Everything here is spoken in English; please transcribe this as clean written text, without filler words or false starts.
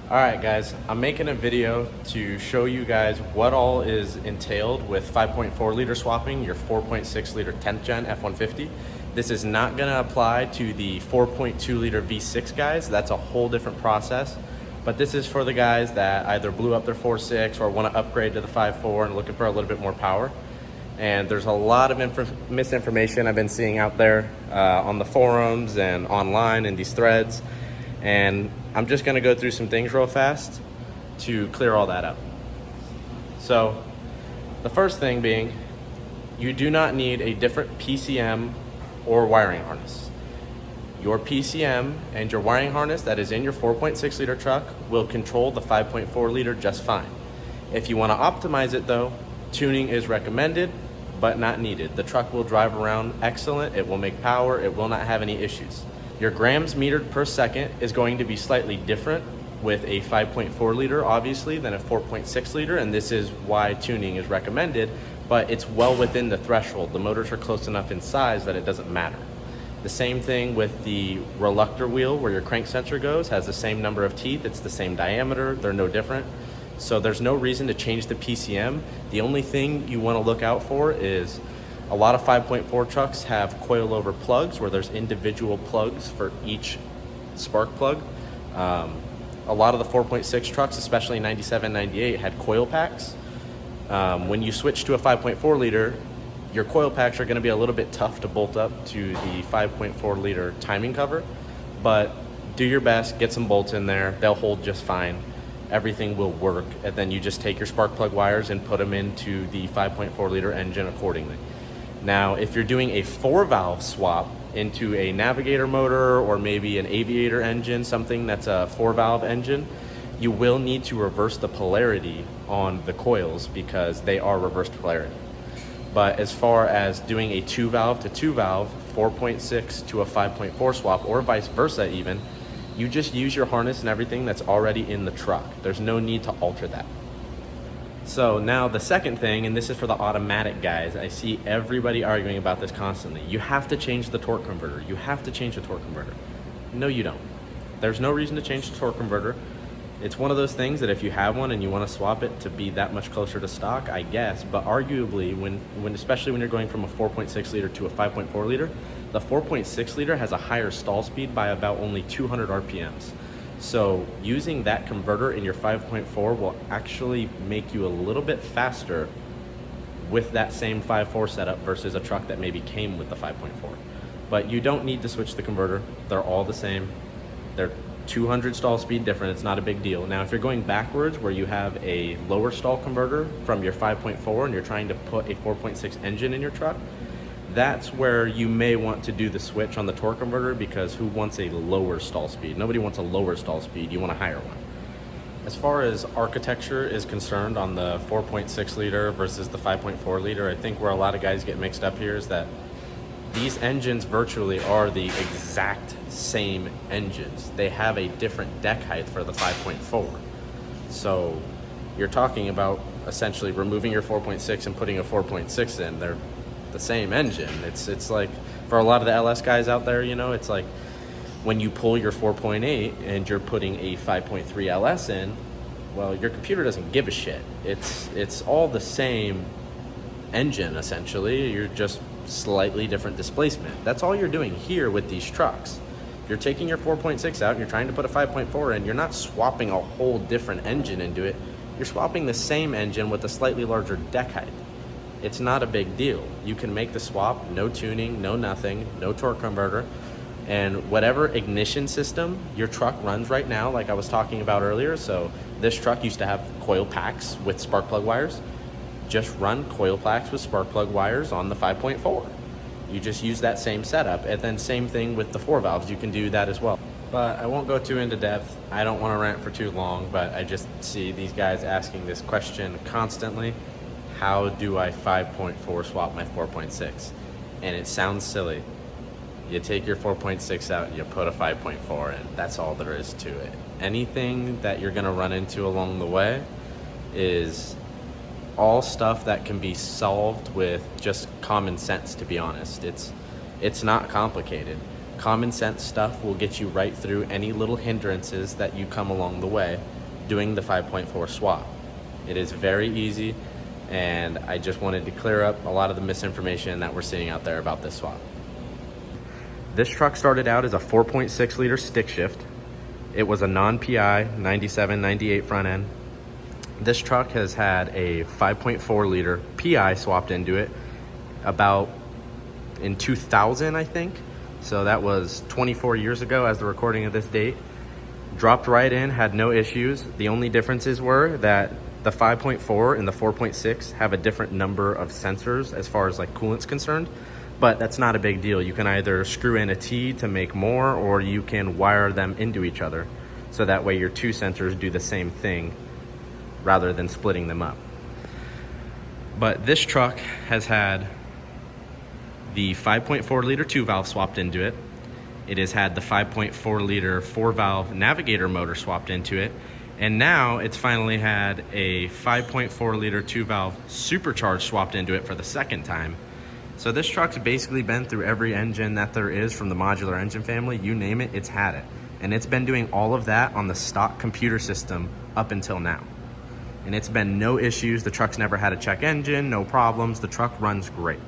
All right, guys, I'm making a video to show you guys what all is entailed with 5.4 liter swapping your 4.6 liter 10th gen F150. This is not gonna apply to the 4.2 liter V6 guys. That's a whole different process. But this is for the guys that either blew up their 4.6 or wanna upgrade to the 5.4 and looking for a little bit more power. And there's a lot of misinformation I've been seeing out there on the forums and online in these threads. And I'm just gonna go through some things real fast to clear all that up. So the first thing being, you do not need a different PCM or wiring harness. Your PCM and your wiring harness that is in your 4.6 liter truck will control the 5.4 liter just fine. If you wanna optimize it though, tuning is recommended, but not needed. The truck will drive around excellent, it will make power, it will not have any issues. Your grams metered per second is going to be slightly different with a 5.4 liter, obviously, than a 4.6 liter, and this is why tuning is recommended, but it's well within the threshold. The motors are close enough in size that it doesn't matter. The same thing with the reluctor wheel, where your crank sensor goes, has the same number of teeth, it's the same diameter, they're no different. So there's no reason to change the PCM. The only thing you want to look out for is a lot of 5.4 trucks have coilover plugs where there's individual plugs for each spark plug. A lot of the 4.6 trucks, especially 97, 98, had coil packs. When you switch to a 5.4 liter, your coil packs are going to be a little bit tough to bolt up to the 5.4 liter timing cover, but do your best, get some bolts in there, they'll hold just fine. Everything will work, and then you just take your spark plug wires and put them into the 5.4 liter engine accordingly. Now, if you're doing a 4-valve swap into a Navigator motor or maybe an Aviator engine, something that's a 4-valve engine, you will need to reverse the polarity on the coils because they are reversed polarity. But as far as doing a 2-valve to 2-valve, 4.6 to a 5.4 swap, or vice versa even, you just use your harness and everything that's already in the truck. There's no need to alter that. So now the second thing, and this is for the automatic guys, I see everybody arguing about this constantly. You have to change the torque converter. You have to change the torque converter. No, you don't. There's no reason to change the torque converter. It's one of those things that if you have one and you want to swap it to be that much closer to stock, I guess, but arguably, especially when you're going from a 4.6 liter to a 5.4 liter, the 4.6 liter has a higher stall speed by about only 200 RPMs. So using that converter in your 5.4 will actually make you a little bit faster with that same 5.4 setup versus a truck that maybe came with the 5.4. But you don't need to switch the converter. They're all the same. They're 200 stall speed different. It's not a big deal. Now, if you're going backwards where you have a lower stall converter from your 5.4 and you're trying to put a 4.6 engine in your truck, that's where you may want to do the switch on the torque converter, because who wants a lower stall speed? Nobody wants a lower stall speed, you want a higher one. As far as architecture is concerned on the 4.6 liter versus the 5.4 liter, I think where a lot of guys get mixed up here is that these engines virtually are the exact same engines. They have a different deck height for the 5.4. So you're talking about essentially removing your 4.6 and putting a 4.6 in. They're the same engine. It's like, for a lot of the LS guys out there, you know, it's like when you pull your 4.8 and you're putting a 5.3 LS in, well, your computer doesn't give a shit. It's all the same engine, essentially. You're just slightly different displacement. That's all you're doing here with these trucks. You're taking your 4.6 out and you're trying to put a 5.4 in. You're not swapping a whole different engine into it. You're swapping the same engine with a slightly larger deck height. It's not a big deal. You can make the swap, no tuning, no nothing, no torque converter, and whatever ignition system your truck runs right now, like I was talking about earlier. So this truck used to have coil packs with spark plug wires. Just run coil packs with spark plug wires on the 5.4. You just use that same setup, and then same thing with the 4 valves, you can do that as well. But I won't go too into depth. I don't want to rant for too long, but I just see these guys asking this question constantly. How do I 5.4 swap my 4.6? And it sounds silly. You take your 4.6 out and you put a 5.4 in. That's all there is to it. Anything that you're gonna run into along the way is all stuff that can be solved with just common sense, to be honest. It's not complicated. Common sense stuff will get you right through any little hindrances that you come along the way. doing the 5.4 swap. It is very easy, and I just wanted to clear up a lot of the misinformation that we're seeing out there about this swap. This truck started out as a 4.6 liter stick shift. It was a non-PI 97, 98 front end. This truck has had a 5.4 liter PI swapped into it about in 2000, I think. So that was 24 years ago as the recording of this date. Dropped right in, had no issues. The only differences were that the 5.4 and the 4.6 have a different number of sensors as far as like coolant's concerned, but that's not a big deal. You can either screw in a T to make more, or you can wire them into each other. So that way your two sensors do the same thing rather than splitting them up. But this truck has had the 5.4 liter 2-valve swapped into it. It has had the 5.4 liter 4-valve Navigator motor swapped into it. And now it's finally had a 5.4 liter 2-valve supercharged swapped into it for the second time. So this truck's basically been through every engine that there is from the modular engine family. You name it, it's had it. And it's been doing all of that on the stock computer system up until now. And it's been no issues. The truck's never had a check engine, no problems. The truck runs great.